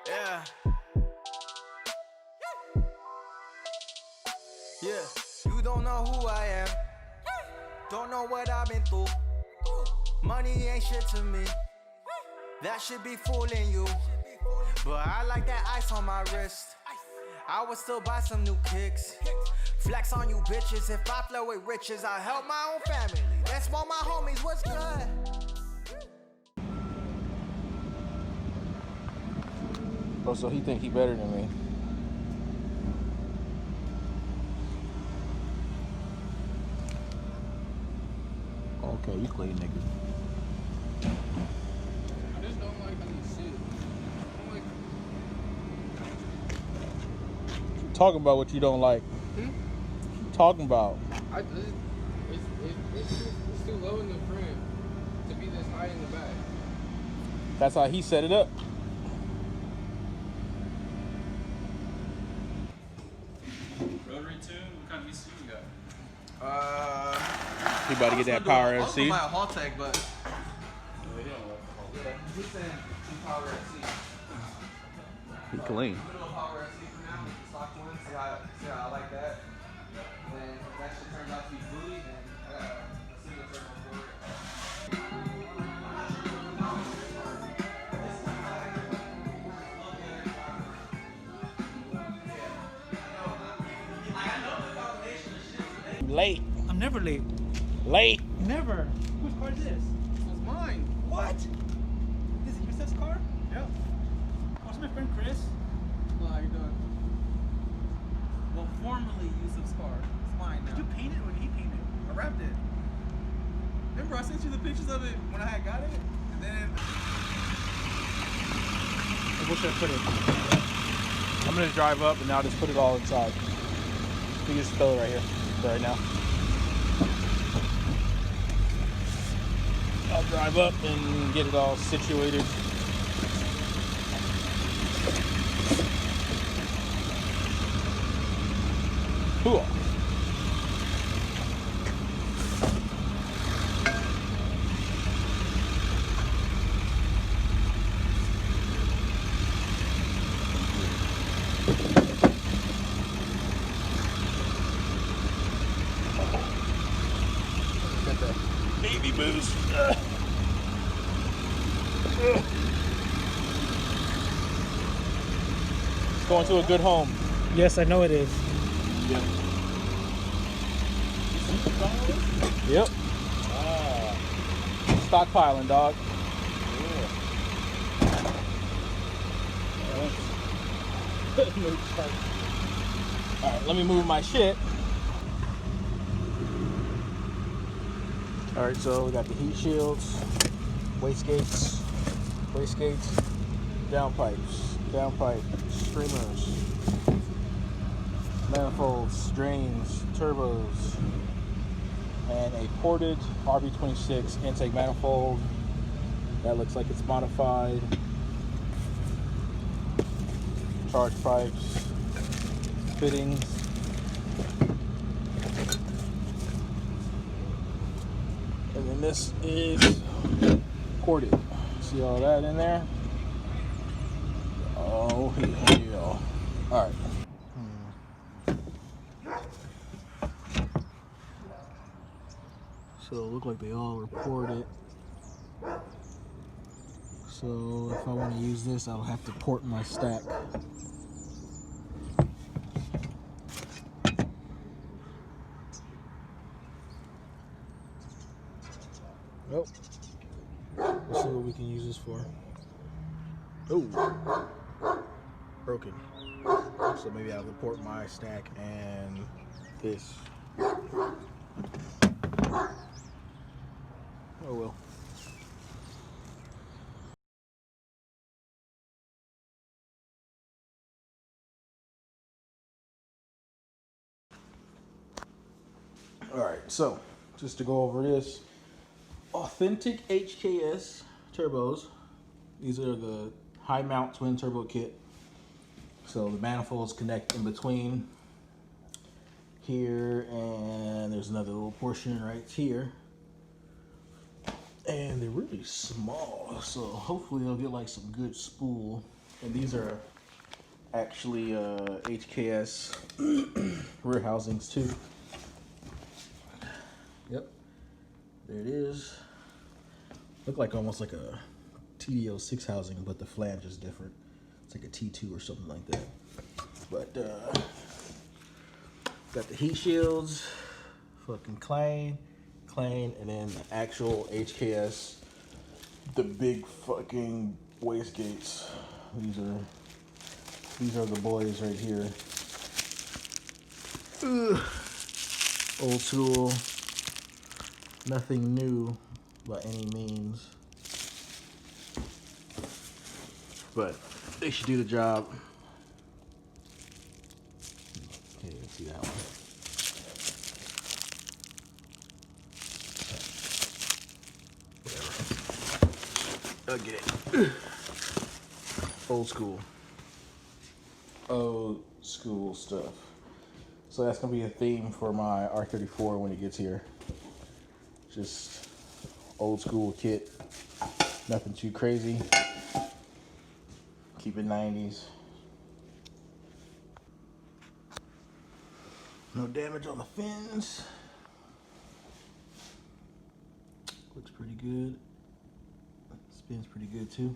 Yeah. Yeah. You don't know who I am. Don't know what I've been through. Money ain't shit to me. That should be fooling you. But I like that ice on my wrist. I would still buy some new kicks. Flex on you bitches. If I flow with riches, I help my own family. That's why my homies, what's good? Oh, so he think he better than me. Okay, you play nigga. I just don't like how you sit. I'm like, Talking about what you don't like. Talking about. It's too low in the front to be this high in the back. That's how he set it up. Rotary tune? What kind of ECU you got? He about to get that power I was FC. gonna buy a Haltech, but Yeah, he said power FC. He clean. I'm gonna power FC for now, the stock one, see how I like that. Then if that shit turns out to be booty, then I got a single turbo for it. Late. I'm never late. Late. Never. Whose car is this? It's mine. What? This is Yusef's car? Yeah. What's my friend Chris? Well, how you doing? Well, formerly Yusuf's car. It's mine now. Did you paint it or did he paint it? I wrapped it. Remember I sent you the pictures of it when I had got it? And then... Where should I put it? I'm gonna drive up and now just put it all inside. You just throw it right here, right now. I'll drive up and get it all situated. Cool. Got the baby boost. It's going to a good home. Yes, I know it is. Yep. Yep. Stockpiling, dog. Alright, let me move my shit. Alright, so we got the heat shields, wastegates, downpipe, streamers, manifolds, drains, turbos, and a ported RB26 intake manifold that looks like it's modified. Charge pipes, fittings, and then this is corded. See all that in there? Oh hell. All right. So it look like they all reported. So if I want to use this, I'll have to port my stack. Nope. Let's see what we can use this for. Oh, broken. So maybe I'll import my stack and this. Oh well. All right, so just to go over this, authentic HKS turbos. These are the high mount twin turbo kit. So the manifolds connect in between here, and there's another little portion right here. and they're really small, so hopefully they'll get like some good spool. And these are actually HKS rear housings too. Yep, there it is. Look like almost like a TD06 housing, but the flange is different. It's like a T2 or something like that. But got the heat shields, fucking clean, and then the actual HKS, the big fucking wastegates. These are the boys right here. Ugh. Old school, nothing new by any means, but they should do the job. Okay, let's see that one. Whatever. I'll get it. Old school. Old school stuff. So that's gonna be a theme for my R34 when it gets here. Just old school kit. Nothing too crazy. Keep it 90s. No damage on the fins. Looks pretty good. Spins pretty good too.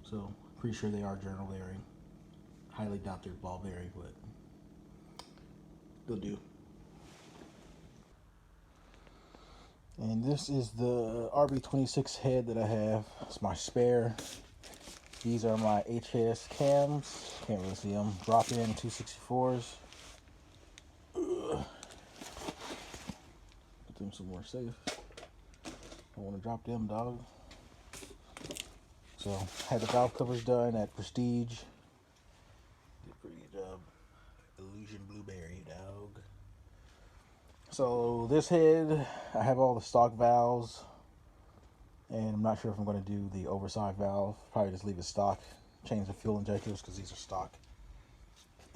So, pretty sure they are journal bearing. Highly doubt they're ball bearing, but they'll do. And this is the RB26 head that I have. It's my spare. These are my HKS cams. Can't really see them. Drop in 264s. Put them somewhere safe. I want to drop them, dog. So, had the valve covers done at Prestige. Did a pretty good job. Illusion Blueberry, dog. So, this head, I have all the stock valves. And I'm not sure if I'm going to do the oversized valve. Probably just leave it stock. Change the fuel injectors because these are stock.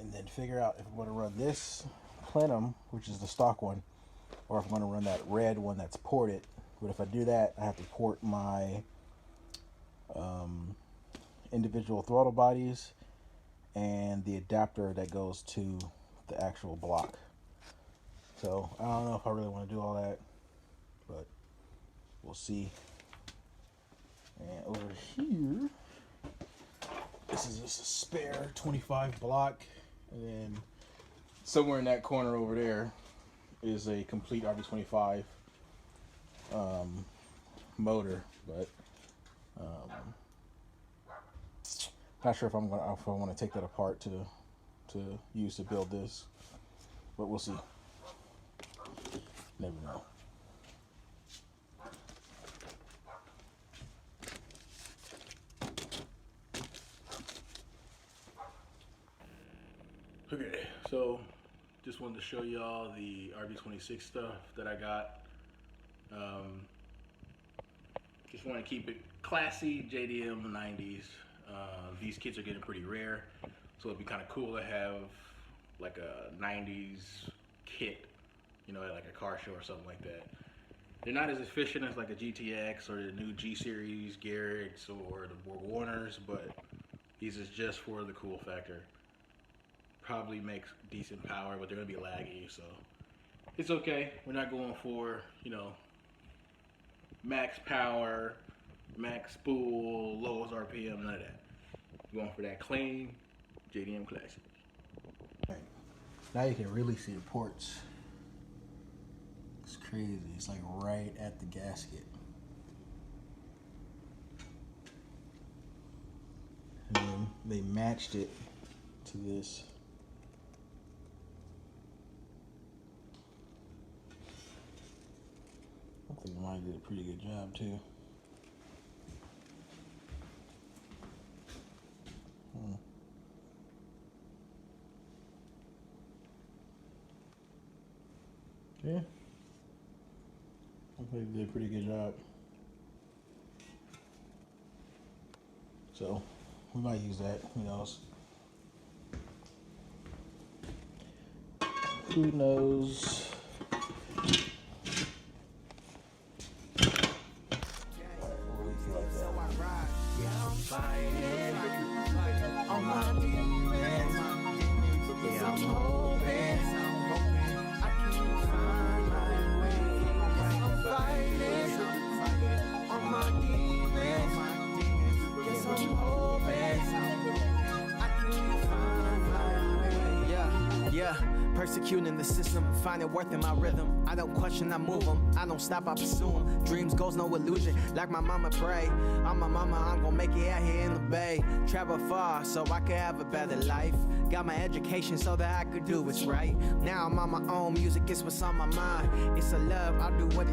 And then figure out if I'm going to run this plenum, which is the stock one, or if I'm going to run that red one that's ported. But if I do that, I have to port my individual throttle bodies and the adapter that goes to the actual block. So I don't know if I really want to do all that, but we'll see. And over here, this is just a spare 25 block, and then somewhere in that corner over there is a complete RB25 motor, but not sure if I want to take that apart to use to build this, but we'll see. Never know. Okay, so just wanted to show y'all the RB26 stuff that I got. Just want to keep it classy, JDM 90s. These kits are getting pretty rare, so it'd be kind of cool to have like a 90s kit, you know, at like a car show or something like that. They're not as efficient as like a GTX or the new G series Garrett's or the Warners, but these is just for the cool factor. Probably makes decent power, but they're gonna be laggy, so it's okay. We're not going for, you know, max power, max spool, lowest RPM, none of that. We're going for that clean JDM classic. Right. Now you can really see the ports. It's crazy. It's like right at the gasket. And then they matched it to this. I think mine did a pretty good job too. Yeah, I think they did a pretty good job. So we might use that, who knows? Who knows? persecuting the system, finding worth in my rhythm. I don't question, I move them. I don't stop, I pursue them. Dreams, goals, no illusion. Like my mama pray. I'm my mama, I'm gonna make it out here in the Bay. Travel far so I could have a better life. Got my education so that I could do what's right. Now I'm on my own, music is what's on my mind. It's a love, I'll do what it